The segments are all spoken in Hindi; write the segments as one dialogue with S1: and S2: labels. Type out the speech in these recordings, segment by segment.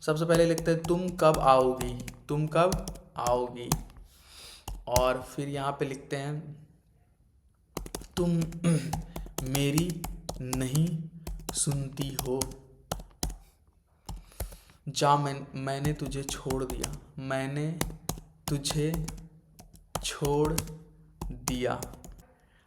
S1: सबसे पहले लिखते हैं तुम कब आओगी, तुम कब आओगी। और फिर यहाँ पे लिखते हैं तुम मेरी नहीं सुनती हो, जा मैंने तुझे छोड़ दिया, मैंने तुझे छोड़ दिया।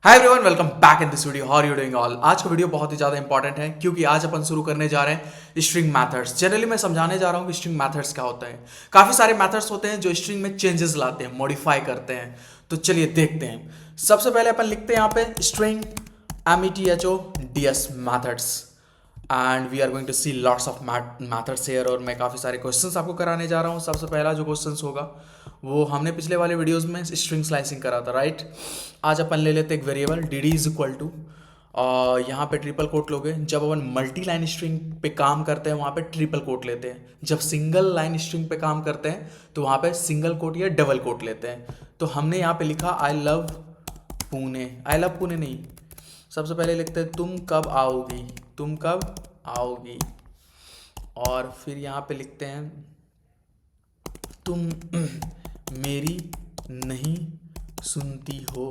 S1: Hi everyone, welcome back in this video. How are you doing all. आज का वीडियो बहुत ही ज़्यादा इंपॉर्टेंट है क्योंकि आज अपन शुरू करने जा रहे हैं स्ट्रिंग मैथड्स। जनरली मैं समझाने जा रहा हूँ कि स्ट्रिंग मैथड्स क्या होता है। काफ़ी सारे मैथड्स होते हैं जो स्ट्रिंग में चेंजेस लाते हैं, मॉडिफाई करते हैं। तो चलिए देखते हैं। सबसे पहले अपन लिखते हैं यहाँ पे string METHODS methods and we are going to see lots of methods here. और मैं काफ़ी सारे क्वेश्चंस आपको कराने जा रहा हूँ। सबसे पहला जो क्वेश्चंस होगा वो हमने पिछले वाले वीडियोस में स्ट्रिंग स्लाइसिंग करा था, राइट। आज अपन ले लेते एक variable d d is equal to, यहाँ पे ट्रिपल कोट लोगे। जब अपन मल्टी लाइन स्ट्रिंग पे काम करते हैं वहाँ पे ट्रिपल कोट लेते हैं। जब सिंगल लाइन स्ट्रिंग पे काम करते हैं तो वहाँ पे सिंगल कोट या डबल कोट लेते हैं। तो हमने यहाँ पे लिखा I love Pune, I love Pune नहीं, सबसे पहले लिखते हैं तुम कब आओगी, तुम कब आओगी। और फिर यहाँ पे लिखते हैं तुम मेरी नहीं सुनती हो,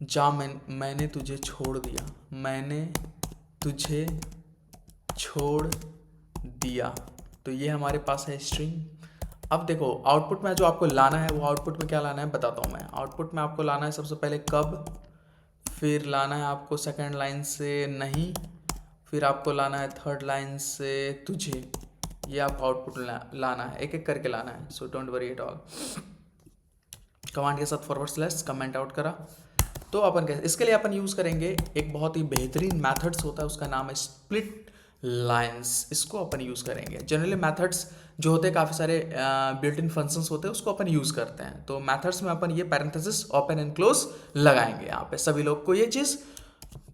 S1: जा मैंने तुझे छोड़ दिया, मैंने तुझे छोड़ दिया। तो ये हमारे पास है स्ट्रिंग। अब देखो आउटपुट में जो आपको लाना है वो आउटपुट में क्या लाना है बताता हूँ मैं। आउटपुट में आपको लाना है सबसे पहले कब, फिर लाना है आपको सेकंड लाइन से नहीं, फिर आपको लाना है थर्ड लाइन से तुझे। ये आपको आउटपुट लाना है, एक एक करके लाना है। So don't worry at all. Command के साथ फॉरवर्ड स्लैश कमेंट आउट करा। तो अपन कैसे, इसके लिए अपन यूज़ करेंगे एक बहुत ही बेहतरीन मैथड्स होता है, उसका नाम है स्प्लिट लाइंस। इसको अपन यूज़ करेंगे। जनरली मैथड्स जो होते हैं काफ़ी सारे बिल्ट इन फंक्शंस होते हैं, उसको अपन यूज़ करते हैं। तो मैथड्स में अपन ये पैरेंथेसिस ओपन एंड क्लोज लगाएंगे। यहाँ पे सभी लोग को ये चीज़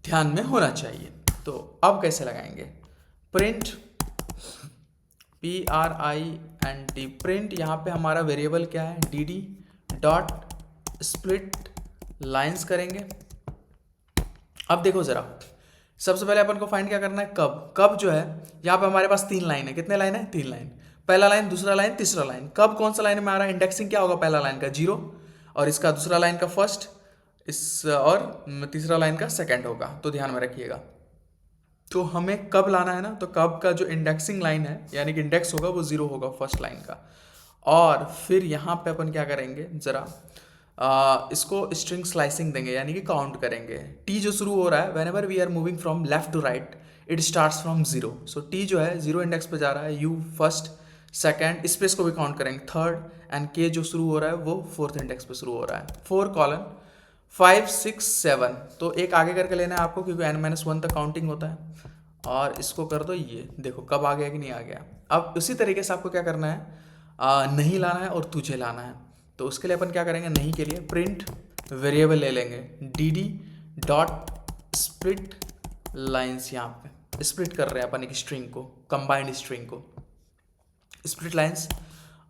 S1: ध्यान में होना चाहिए। तो अब कैसे लगाएंगे, प्रिंट PRINT प्रिंट। यहाँ पे हमारा वेरिएबल क्या है, DD डॉट स्प्लिट लाइंस करेंगे। अब देखो जरा, सबसे पहले अपन को फाइंड क्या करना है, कब। कब जो है यहाँ पे हमारे पास तीन लाइन है। कितने लाइन है, तीन लाइन। पहला लाइन, दूसरा लाइन, तीसरा लाइन। कब कौन सा लाइन में आ रहा है, इंडेक्सिंग क्या होगा, पहला लाइन का 0 और इसका दूसरा लाइन का फर्स्ट, इस और तीसरा लाइन का सेकंड होगा। तो ध्यान में रखिएगा। तो हमें कब लाना है ना, तो कब का जो इंडेक्सिंग लाइन है यानी कि इंडेक्स होगा वो 0 होगा फर्स्ट लाइन का। और फिर यहाँ पे अपन क्या करेंगे जरा, इसको स्ट्रिंग स्लाइसिंग देंगे यानी कि काउंट करेंगे। टी जो शुरू हो रहा है, whenever we are moving from left to right it starts from 0। So t जो है 0 इंडेक्स पे जा रहा है, यू फर्स्ट, सेकंड, स्पेस को भी काउंट करेंगे थर्ड, एंड के जो शुरू हो रहा है वो फोर्थ इंडेक्स पे शुरू हो रहा है। 4 कॉलन 5 6 7। तो एक आगे करके लेना है आपको क्योंकि n-1 तक काउंटिंग होता है। और इसको कर दो, ये देखो कब आ गया कि नहीं आ गया। अब उसी तरीके से आपको क्या करना है, नहीं लाना है और तुझे लाना है। तो उसके लिए अपन क्या करेंगे, नहीं के लिए प्रिंट वेरिएबल ले लेंगे DD डॉट स्प्लिट लाइन्स। यहाँ पे स्प्लिट कर रहे हैं अपन एक स्ट्रिंग को, कंबाइंड स्ट्रिंग को, स्प्लिट लाइन्स।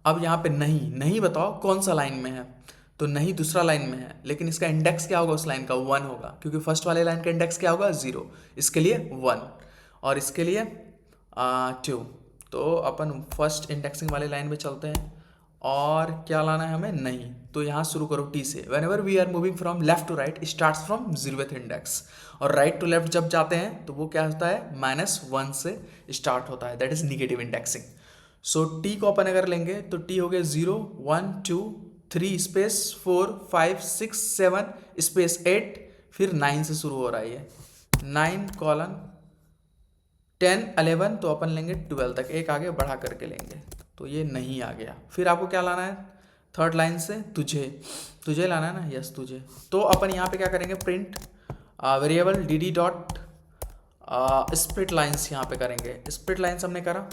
S1: अब यहाँ पे नहीं, नहीं बताओ कौन सा लाइन में है, तो नहीं दूसरा लाइन में है, लेकिन इसका इंडेक्स क्या होगा उस लाइन का, 1 होगा क्योंकि फर्स्ट वाले लाइन का इंडेक्स क्या होगा, 0। इसके लिए 1 और इसके लिए 2। तो अपन फर्स्ट इंडेक्सिंग वाले लाइन में चलते हैं। और क्या लाना है हमें, नहीं। तो यहाँ शुरू करो टी से। Whenever we are moving from left to right starts from 0th index. और राइट टू लेफ्ट जब जाते हैं तो वो क्या होता है, -1 से स्टार्ट होता है, that is negative indexing. So T को अपन अगर लेंगे तो टी हो गया 0 1 2 3 स्पेस 4 5 6 7 स्पेस 8, फिर 9 से शुरू हो रहा है ये 9 कॉलन 10 11। तो अपन लेंगे 12 तक, एक आगे बढ़ा करके लेंगे। तो ये नहीं आ गया। फिर आपको क्या लाना है, थर्ड लाइन से तुझे, तुझे लाना है ना, यस तुझे। तो अपन यहाँ पे क्या करेंगे, print variable DD dot split lines यहाँ पे करेंगे। स्प्लिट लाइन्स हमने करा।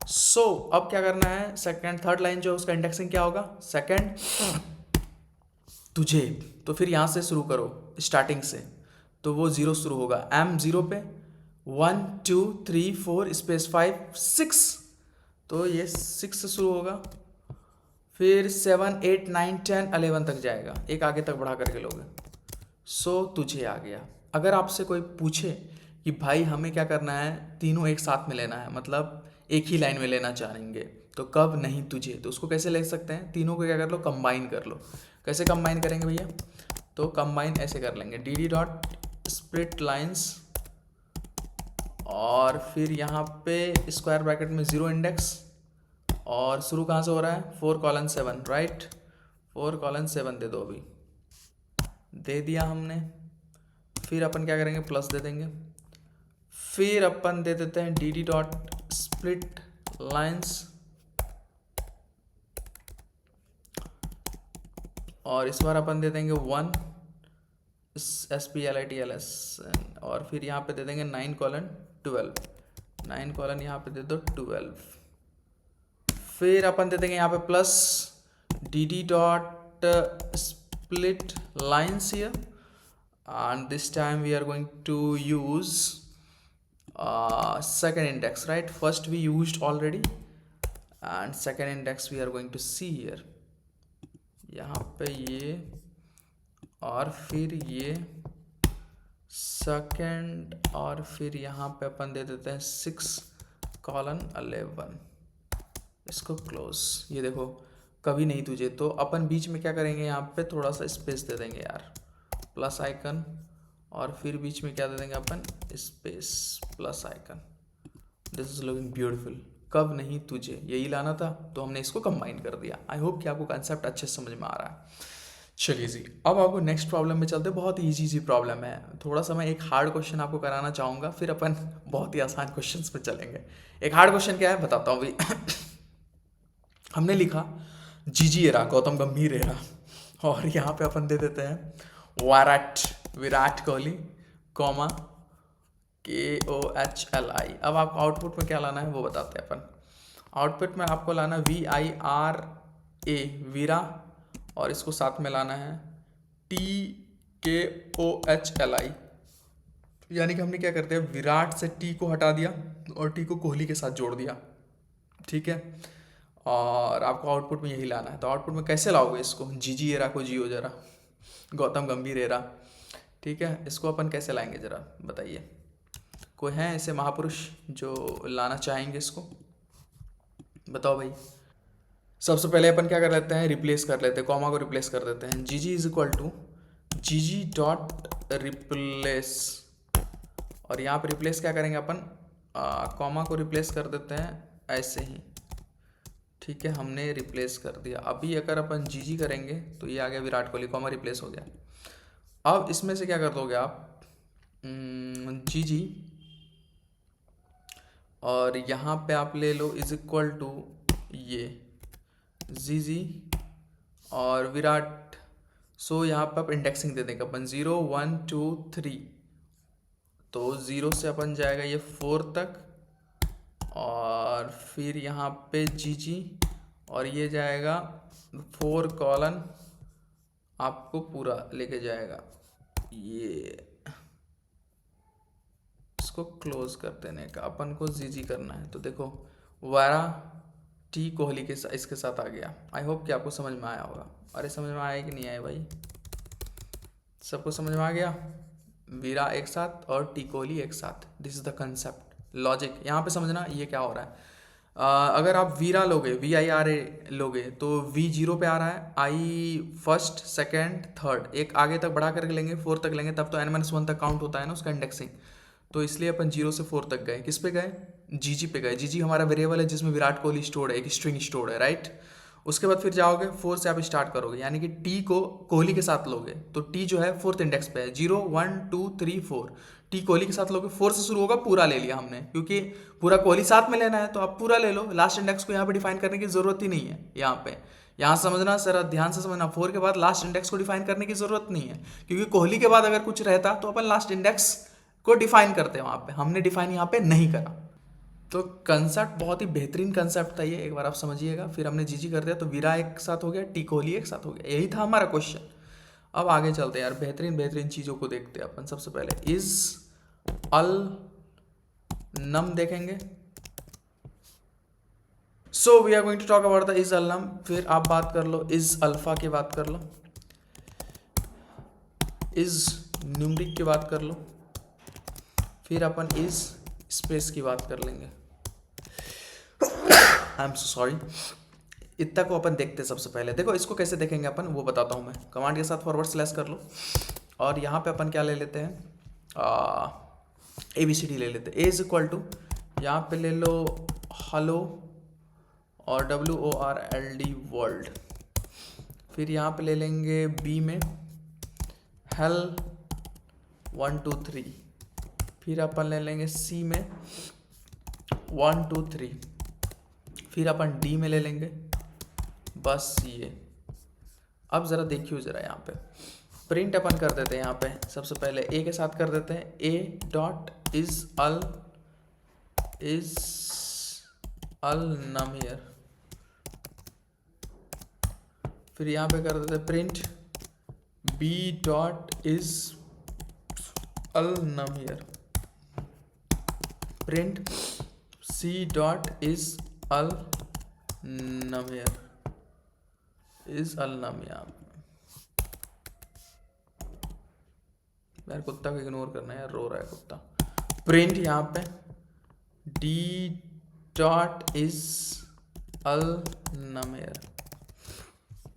S1: सो अब क्या करना है, सेकंड थर्ड लाइन जो उसका इंडेक्सिंग क्या होगा, सेकंड तुझे। तो फिर यहाँ से शुरू करो स्टार्टिंग से, तो वो 0 शुरू होगा, M 0 पे 1 2 3 4 स्पेस 5 6। तो ये 6 से शुरू होगा, फिर 7 8 9 10 11 तक जाएगा, एक आगे तक बढ़ा करके लोगे। सो तुझे आ गया। अगर आपसे कोई पूछे कि भाई हमें क्या करना है, तीनों एक साथ में लेना है, मतलब एक ही लाइन में लेना चाहेंगे। तो कब नहीं तुझे, तो उसको कैसे ले सकते हैं, तीनों को क्या कर लो, कंबाइन कर लो। कैसे कंबाइन करेंगे भैया, तो कंबाइन ऐसे कर लेंगे, D D dot split lines, और फिर यहाँ पे स्क्वायर ब्रैकेट में 0 इंडेक्स, और शुरू कहाँ से हो रहा है, 4:7, राइट, 4:7 दे दो, अभी दे दिया हमने। फिर अपन क्या करेंगे, प्लस दे देंगे। फिर अपन दे देते हैं D D dot split lines, और इस बार अपन दे देंगे 1 SPLITLS, और फिर यहाँ पे दे देंगे 9:12, 9 यहाँ पे दे दो 12। फिर अपन दे देंगे यहाँ पे plus D D dot split lines here, and this time we are going to use second index, right? First we used already, and second index we are going to see here, यहाँ पे ये, और फिर ये सेकेंड, और फिर यहाँ पे अपन दे देते हैं 6:11, इसको क्लोज। ये देखो कभी नहीं तुझे, तो अपन बीच में क्या करेंगे, यहाँ पे थोड़ा सा स्पेस दे देंगे यार, प्लस आइकन, और फिर बीच में क्या दे देंगे अपन, space plus icon. This is looking beautiful. कब नहीं तुझे, यही लाना था, तो हमने इसको कंबाइन कर दिया। आई होप कि आपको कंसेप्ट अच्छे से समझ में आ रहा है। चलिए जी, अब आपको नेक्स्ट प्रॉब्लम में चलते। बहुत ईजी सी प्रॉब्लम है, थोड़ा सा मैं एक हार्ड क्वेश्चन आपको कराना चाहूँगा, फिर अपन बहुत ही आसान क्वेश्चन पे चलेंगे। एक हार्ड क्वेश्चन क्या है बताता हूँ भाई। हमने लिखा जीजी एरा, गौतम गंभीर एरा, और यहाँ पे अपन दे देते हैं विराट कोहली, कॉमा KOHLI। अब आपको आउटपुट में क्या लाना है वो बताते हैं अपन। आउटपुट में आपको लाना VIRA, वीरा, और इसको साथ में लाना है TKOHLI, यानी कि हमने क्या करते हैं, विराट से टी को हटा दिया और टी को कोहली के साथ जोड़ दिया, ठीक है। और आपको आउटपुट में यही लाना है। तो आउटपुट में कैसे लाओगे इसको, जीजी एरा को जियो जरा, गौतम गंभीर एरा, ठीक है। इसको अपन कैसे लाएंगे जरा बताइए, कोई है ऐसे महापुरुष जो लाना चाहेंगे इसको, बताओ भाई। सबसे पहले अपन क्या कर लेते हैं, रिप्लेस कर लेते हैं, कॉमा को रिप्लेस कर देते हैं। जीजी इज इक्वल टू जीजी डॉट रिप्लेस, और यहाँ पर रिप्लेस क्या करेंगे अपन, कॉमा को रिप्लेस कर देते हैं ऐसे ही, ठीक है। हमने रिप्लेस कर दिया। अभी अगर अपन जीजी करेंगे तो ये आ गया विराट कोहली, कॉमा रिप्लेस हो गया। अब इसमें से क्या कर दोगे आप, जीजी, और यहाँ पे आप ले लो इज इक्वल टू ये जीजी और विराट। सो यहाँ पे आप इंडेक्सिंग दे देंगे अपन 0 1 2 3, तो 0 से अपन जाएगा ये 4 तक, और फिर यहाँ पे जीजी, और ये जाएगा 4 आपको पूरा लेके जाएगा। ये इसको क्लोज कर देने का, अपन को जीजी करना है। तो देखो वारा टी कोहली के साथ, इसके साथ आ गया। आई होप कि आपको समझ में आया होगा। अरे समझ में आया कि नहीं आया भाई, सबको समझ में आ गया, वीरा एक साथ और टी कोहली एक साथ। This is the concept, logic. यहाँ पे समझना ये क्या हो रहा है। अगर आप वीरा लोगे, VIRA लोगे, तो V 0 पे आ रहा है, I फर्स्ट सेकेंड थर्ड, एक आगे तक बढ़ा करके लेंगे, 4 तक लेंगे, तब तो N-1 तक काउंट होता है ना उसका इंडेक्सिंग। तो इसलिए अपन 0 से 4 तक गए। किस पे गए, जीजी पे गए। जीजी हमारा वेरिएबल है जिसमें विराट कोहली स्टोर्ड है, एक स्ट्रिंग स्टोर्ड है, राइट। उसके बाद फिर जाओगे 4 से आप स्टार्ट करोगे, यानी कि टी को कोहली के साथ लोगे, तो टी जो है 4th इंडेक्स पे है, 0 1 2 3 4। टी कोहली के साथ लोगे, 4 से शुरू होगा, पूरा ले लिया हमने, क्योंकि पूरा कोहली साथ में लेना है तो आप पूरा ले लो। लास्ट इंडेक्स को यहाँ पे डिफाइन करने की जरूरत ही नहीं है। यहाँ समझना सर, ध्यान से समझना, 4 के बाद लास्ट इंडेक्स को डिफाइन करने की जरूरत नहीं है, क्योंकि कोहली के बाद अगर कुछ रहता तो अपन लास्ट इंडेक्स को डिफाइन करते हैं। वहाँ पे हमने डिफाइन यहाँ पे नहीं करा। तो कंसेप्ट बहुत ही बेहतरीन कंसेप्ट था ये, एक बार आप समझिएगा। फिर हमने जीजी कर दिया तो वीरा एक साथ हो गया, टी कोहली एक साथ हो गया, यही था हमारा क्वेश्चन। अब आगे चलते हैं यार, बेहतरीन चीज़ों को देखते हैं अपन। सबसे पहले इज अल नम देखेंगे। So we are going to talk about the is all नम। फिर आप बात कर लो इज अल्फा की बात कर लो, इज न्यूमरिक की बात कर लो, फिर अपन इस स्पेस की बात कर लेंगे। I am so sorry. इतना को अपन देखते हैं सबसे पहले। देखो इसको कैसे देखेंगे अपन वो बताता हूँ मैं। कमांड के साथ फॉरवर्ड स्लैश कर लो और यहाँ पे अपन क्या ले लेते हैं, ABCD ले लेते हैं। ए इज इक्वल टू, यहाँ पे ले लो हेलो और WORLD वर्ल्ड। फिर यहाँ पे ले लेंगे बी में हेल 1 2 3। फिर अपन ले लेंगे सी में 1 2 3। फिर अपन डी में ले लेंगे बस ये। अब ज़रा देखियो ज़रा यहाँ पे प्रिंट अपन कर देते हैं। यहाँ पे सबसे पहले ए के साथ कर देते हैं a dot is all num here. फिर यहाँ पे कर देते हैं print b dot is all num here. Print c dot is all num here is all नम। यार कुत्ता को इग्नोर करना है यार, रो रहा है कुत्ता। प्रिंट यहाँ पे d dot is all num here.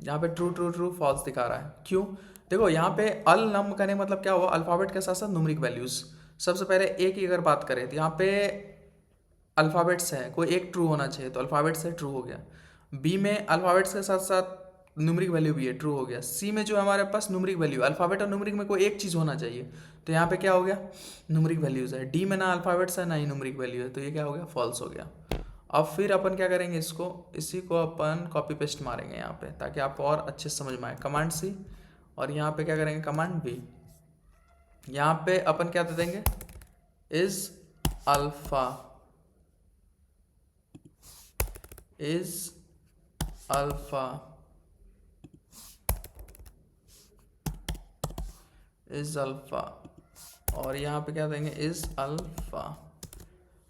S1: यहाँ पे ट्रू ट्रू ट्रू फॉल्स दिखा रहा है। क्यों? देखो यहाँ पे अल नम करने मतलब क्या हुआ, अल्फ़ाबेट के साथ साथ न्यूमेरिक वैल्यूज। सबसे पहले ए की अगर बात करें तो यहाँ पे अल्फ़ाबेट्स है, कोई एक ट्रू होना चाहिए तो अल्फ़ाबेट्स है, ट्रू हो गया। बी में अल्फ़ाबेट्स के साथ साथ न्यूमेरिक वैल्यू भी है, ट्रू हो गया। सी में जो हमारे पास न्यूमेरिक वैल्यू, अल्फ़ाबेट और न्यूमेरिक में कोई एक चीज़ होना चाहिए तो यहाँ पे क्या हो गया, न्यूमेरिक वैल्यूज़ है। डी में ना अल्फ़ाबेट्स है ना ही न्यूमेरिक वैल्यू है तो ये क्या हो गया, फॉल्स हो गया। अब फिर अपन क्या करेंगे, इसी को अपन कॉपी पेस्ट मारेंगे यहाँ पे ताकि आपको और अच्छे से समझ में आए। कमांड सी और यहाँ पे क्या करेंगे, कमांड बी। यहाँ पे अपन क्या दे देंगे, इज अल्फा इज अल्फा और यहाँ पे क्या देंगे, इज अल्फा।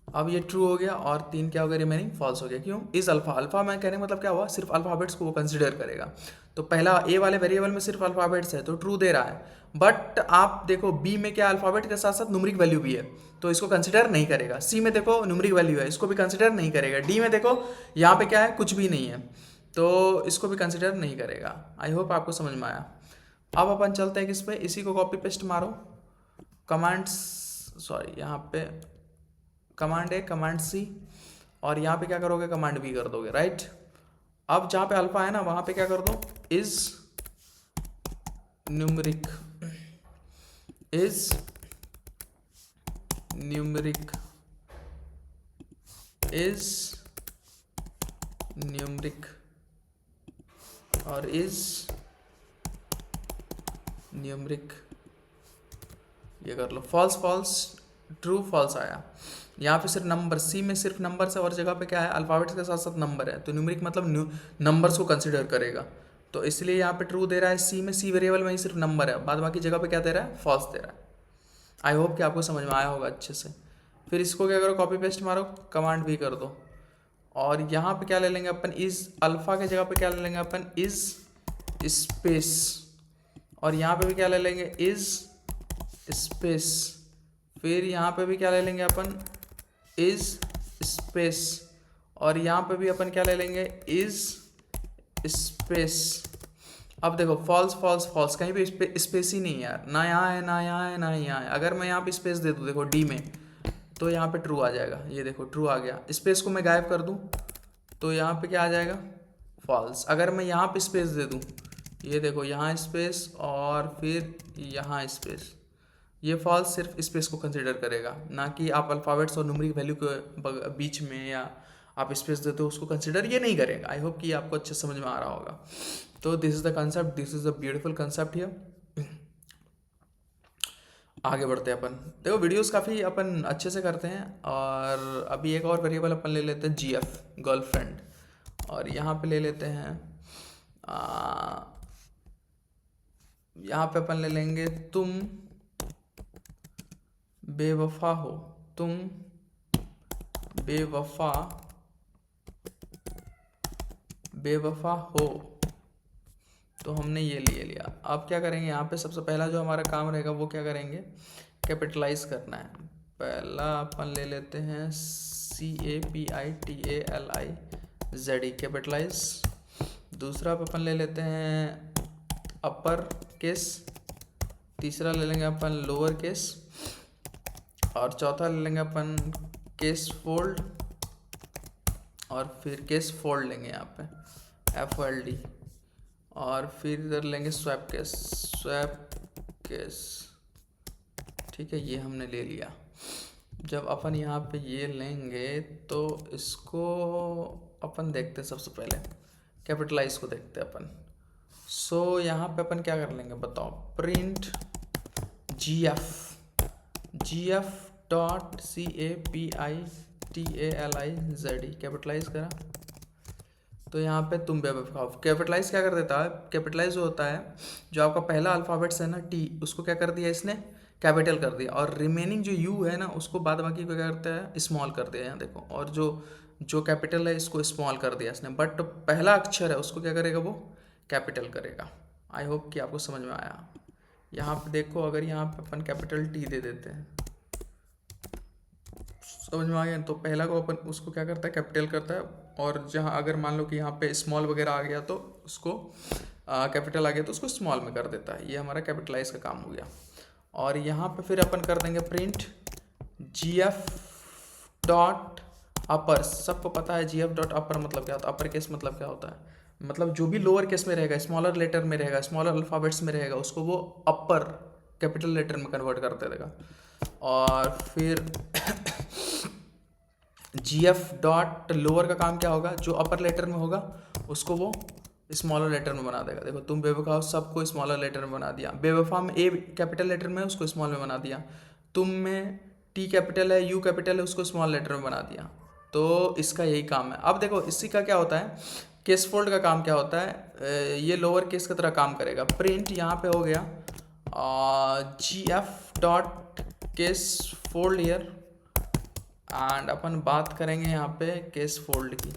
S1: अब ये ट्रू हो गया और 3 क्या हो गया, रिमेनिंग फॉल्स हो गया। क्यों? इज अल्फा, अल्फा मैं कहने मतलब क्या हुआ, सिर्फ अल्फ़ाबेट्स को वो कंसिडर करेगा। तो पहला ए वाले वेरिएबल में सिर्फ अल्फ़ाबेट्स है तो ट्रू दे रहा है। बट आप देखो बी में क्या, अल्फ़ाबेट के साथ साथ न्यूमेरिक वैल्यू भी है तो इसको कंसिडर नहीं करेगा। सी में देखो न्यूमेरिक वैल्यू है, इसको भी कंसिडर नहीं करेगा। डी में देखो यहाँ पे क्या है, कुछ भी नहीं है तो इसको भी कंसिडर नहीं करेगा। आई होप आपको समझ में आया। अब अपन चलते हैं किस पे, इसी को कॉपी पेस्ट मारो। कमांड्स सॉरी यहाँ पे कमांड ए, कमांड सी और यहाँ पे क्या करोगे, कमांड बी कर दोगे, राइट। अब जहाँ पे अल्फा है ना वहाँ पे क्या कर दो, इज न्यूमेरिक और इज न्यूमेरिक ये कर लो। फॉल्स फॉल्स ट्रू फॉल्स आया। यहाँ पे सिर्फ नंबर, सी में सिर्फ नंबर है और जगह पे क्या है, अल्फ़ाबेट्स के साथ साथ नंबर है तो न्यूमेरिक मतलब नंबर्स को कंसिडर करेगा तो इसलिए यहाँ पे ट्रू दे रहा है। सी में सी वेरिएबल में ही सिर्फ नंबर है, बाद बाकी जगह पे क्या दे रहा है, फॉल्स दे रहा है। आई होप कि आपको समझ में आया होगा अच्छे से। फिर इसको क्या करो, कॉपी पेस्ट मारो, कमांड भी कर दो और यहाँ पे क्या ले लेंगे अपन, इज अल्फ़ा के जगह पे क्या ले लेंगे अपन, इज स्पेस और यहाँ पे भी क्या ले लेंगे, इज स्पेस। फिर यहाँ पे भी क्या ले लेंगे अपन, इज स्पेस और यहाँ पे भी अपन क्या ले लेंगे, इज स्पेस। अब देखो फॉल्स फॉल्स फॉल्स, कहीं भी स्पेस ही नहीं है यार, ना यहाँ है ना यहाँ है ना यहाँ है। अगर मैं यहाँ पे स्पेस दे दूँ देखो डी में तो यहाँ पे ट्रू आ जाएगा, ये देखो ट्रू आ गया। स्पेस को मैं गायब कर दूँ तो यहाँ पे क्या आ जाएगा, फॉल्स। अगर मैं यहाँ पे स्पेस दे दूँ, ये देखो यहाँ स्पेस और फिर यहाँ स्पेस, ये फॉल्स सिर्फ स्पेस को कंसिडर करेगा, ना कि आप अल्फ़ाबेट्स और न्यूमेरिक वैल्यू के बीच में या आप स्पेस देते हो उसको कंसिडर ये नहीं करेगा। आई होप कि आपको अच्छे समझ में आ रहा होगा। तो this is the concept, this is the beautiful concept here. आगे बढ़ते हैं अपन। देखो वीडियोस काफ़ी अपन अच्छे से करते हैं और अभी एक और वेरिएबल अपन ले लेते हैं GF, गर्लफ्रेंड, और यहाँ पे ले लेते हैं यहाँ पे अपन ले लेंगे तुम बेवफा हो, तुम बेवफा हो। तो हमने ये ले लिया। अब क्या करेंगे, यहाँ पे सबसे पहला जो हमारा काम रहेगा वो क्या करेंगे, कैपिटलाइज करना है। पहला अपन ले लेते हैं CAPITALIZ कैपिटलाइज। दूसरा अपन ले लेते हैं अपर केस। तीसरा ले लेंगे अपन लोअर केस। और चौथा ले लेंगे अपन केस फोल्ड। और फिर केस फोल्ड लेंगे यहाँ पे FOLD। और फिर इधर लेंगे स्वैप केस। ठीक है, ये हमने ले लिया। जब अपन यहाँ पे ये लेंगे तो इसको अपन देखते हैं। सबसे पहले कैपिटलाइज को देखते हैं अपन। सो यहाँ पे अपन क्या कर लेंगे बताओ, print GF dot CAPITALIZ capitalize करा। तो यहाँ पे तुम बेवकूफ, कैपिटलाइज क्या कर देता है, कैपिटलाइज जो होता है, जो आपका पहला अल्फ़ाबेट्स है ना T, उसको क्या कर दिया इसने, कैपिटल कर दिया। और रिमेनिंग जो U है ना, उसको बाद बाकी क्या करता है, स्मॉल कर दिया यहाँ देखो। और जो कैपिटल है इसको स्मॉल कर दिया इसने, बट पहला अक्षर है उसको क्या करेगा, वो कैपिटल करेगा। आई होप कि आपको समझ में आया। यहाँ पे देखो, अगर यहाँ पे अपन कैपिटल T दे देते हैं, समझ में आ गया। तो पहला को अपन उसको क्या करता है, कैपिटल करता है। और जहाँ अगर मान लो कि यहाँ पे स्मॉल वगैरह आ गया तो उसको कैपिटल आ गया तो उसको स्मॉल में कर देता है। ये हमारा कैपिटलाइज का काम हो गया। और यहाँ पे फिर अपन कर देंगे प्रिंट GF डॉट अपर। सबको पता है GF डॉट अपर मतलब क्या होता है, अपर केस मतलब क्या होता है, मतलब जो भी लोअर केस में रहेगा, स्मॉलर लेटर में रहेगा, स्मॉलर अल्फ़ाबेट्स में रहेगा, उसको वो अपर कैपिटल लेटर में कन्वर्ट कर देगा। और फिर GF डॉट लोअर का काम क्या होगा, जो अपर लेटर में होगा उसको वो स्मॉलर लेटर में बना देगा। देखो तुम बेवफा सबको स्मॉलर लेटर में बना दिया, बेवफा में A कैपिटल लेटर में है उसको स्मॉल में बना दिया, तुम में T कैपिटल है, U कैपिटल है, उसको स्मॉल लेटर में बना दिया। तो इसका यही काम है। अब देखो इसी का क्या होता है, केस फोल्ड का काम क्या होता है, ये लोअर केस की तरह काम करेगा। प्रिंट यहाँ पे हो गया GF dot casefold here. And अपन बात करेंगे यहाँ पे केस फोल्ड की।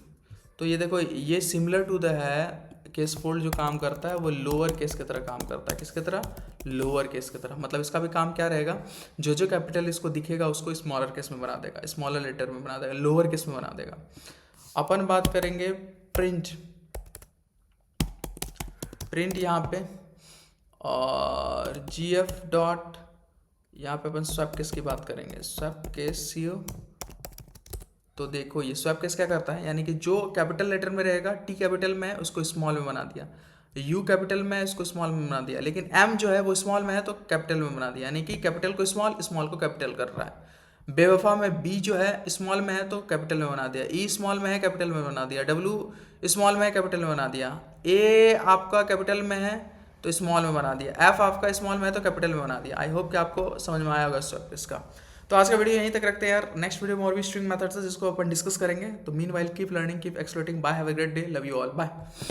S1: तो ये देखो, ये सिमिलर टू द है, केस फोल्ड जो काम करता है वो लोअर केस की तरह काम करता है। किसकी तरह, लोअर केस की तरह। मतलब इसका भी काम क्या रहेगा, जो कैपिटल इसको दिखेगा उसको स्मॉलर केस में बना देगा, स्मॉलर लेटर में बना देगा, लोअर केस में बना देगा। अपन बात करेंगे प्रिंट यहाँ पे, और GF डॉट, यहाँ पे अपन स्वैप केस की बात करेंगे, स्वैप केस CO। तो देखो ये स्वैप केस क्या करता है, यानी कि जो कैपिटल लेटर में रहेगा, T कैपिटल में है उसको स्मॉल में बना दिया, U कैपिटल में है उसको स्मॉल में बना दिया, लेकिन M जो है वो स्मॉल में है तो कैपिटल में बना दिया। यानी कि कैपिटल को स्मॉल, स्मॉल को कैपिटल कर रहा है। बेवफा में B जो है स्मॉल में है तो कैपिटल में बना दिया, E स्मॉल में है कैपिटल में बना दिया, W स्मॉल में है कैपिटल में बना दिया, A आपका कैपिटल में है तो स्मॉल में बना दिया, F आपका स्मॉल में है तो कैपिटल में बना दिया। आई होप कि आपको समझ में आया होगा स्वैप केस का। तो आज का वीडियो यहीं तक रखते हैं यार। नेक्स्ट वीडियो में और भी स्ट्रिंग मेथड्स है जिसको अपन डिस्कस करेंगे। तो meanwhile keep learning, keep exploring. Bye, have a great day, love you all, bye.